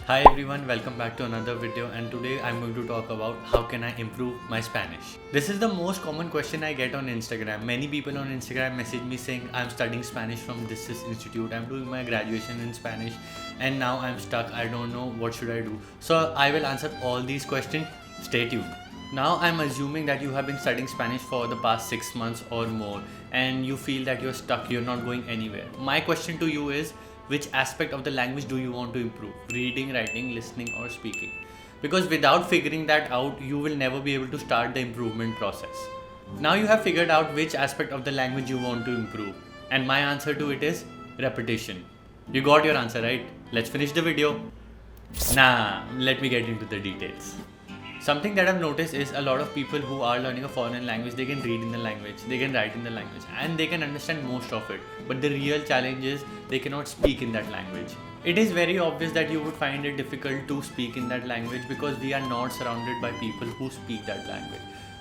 Hi everyone, welcome back to another video, and today I'm going to talk about how can I improve my Spanish. This is the most common question I get on Instagram. Many people on Instagram message me saying I'm studying Spanish from this institute, I'm doing my graduation in Spanish and now I'm stuck, I don't know what should I do. So I will answer all these questions. Stay tuned. Now I'm assuming that you have been studying Spanish for the past 6 months or more and you feel that you're stuck, you're not going anywhere. My question to you is, which aspect of the language do you want to improve? Reading, writing, listening, or speaking? Because without figuring that out, you will never be able to start the improvement process. Now you have figured out which aspect of the language you want to improve. And my answer to it is repetition. You got your answer, right? Let's finish the video. Nah, let me get into the details. Something that I've noticed is a lot of people who are learning a foreign language, they can read in the language, they can write in the language, and they can understand most of it. But the real challenge is they cannot speak in that language. It is very obvious that you would find it difficult to speak in that language because we are not surrounded by people who speak that language.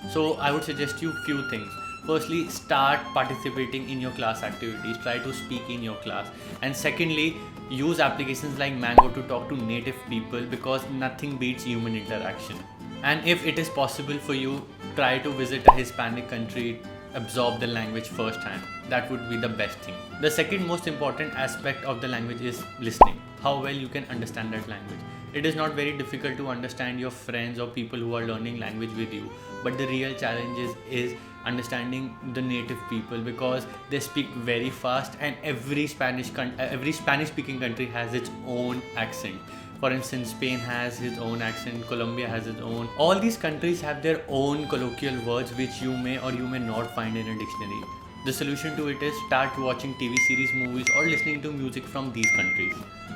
So I would suggest you few things. Firstly, start participating in your class activities, try to speak in your class. And secondly, use applications like Mango to talk to native people because nothing beats human interaction. And if it is possible for you, try to visit a Hispanic country, absorb the language firsthand. That would be the best thing. The second most important aspect of the language is listening. How well you can understand that language. It is not very difficult to understand your friends or people who are learning language with you. But the real challenge is understanding the native people because they speak very fast and every Spanish speaking country has its own accent. For instance, Spain has its own accent, Colombia has its own. All these countries have their own colloquial words which you may or you may not find in a dictionary. The solution to it is start watching TV series, movies, or listening to music from these countries.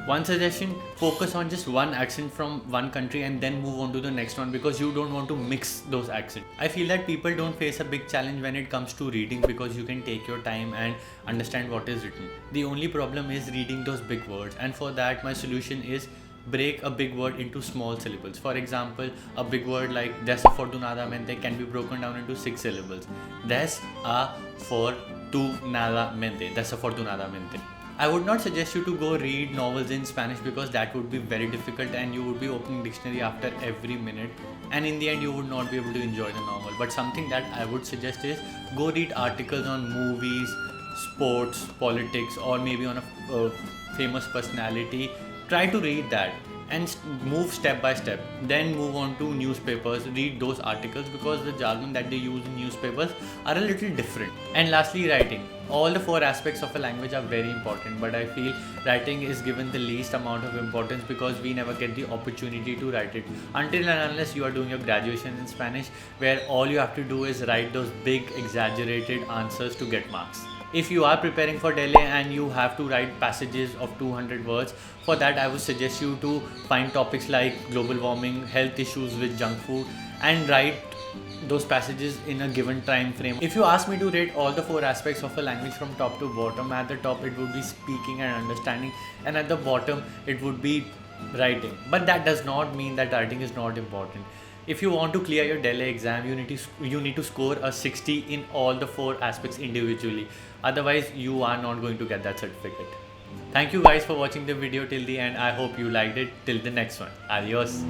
One suggestion, focus on just one accent from one country and then move on to the next one because you don't want to mix those accents. I feel that people don't face a big challenge when it comes to reading because you can take your time and understand what is written. The only problem is reading those big words, and for that my solution is break a big word into small syllables. For example, a big word like desafortunadamente can be broken down into 6 syllables. Desafortunadamente. I would not suggest you to go read novels in Spanish because that would be very difficult and you would be opening dictionary after every minute, and in the end you would not be able to enjoy the novel. But something that I would suggest is go read articles on movies, sports, politics, or maybe on a famous personality. Try to read that and move step by step. Then move on to newspapers, read those articles because the jargon that they use in newspapers are a little different. And lastly, writing. All the 4 aspects of a language are very important, but I feel writing is given the least amount of importance because we never get the opportunity to write it until and unless you are doing your graduation in Spanish, where all you have to do is write those big exaggerated answers to get marks. If you are preparing for Delhi and you have to write passages of 200 words, for that I would suggest you to find topics like global warming, health issues with junk food, and write those passages in a given time frame. If you ask me to rate all the 4 aspects of a language from top to bottom, at the top it would be speaking and understanding, and at the bottom it would be writing. But that does not mean that writing is not important. If you want to clear your Delhi exam, you need to score a 60 in all the 4 aspects individually. Otherwise, you are not going to get that certificate. Thank you guys for watching the video till the end. I hope you liked it. Till the next one. Adios.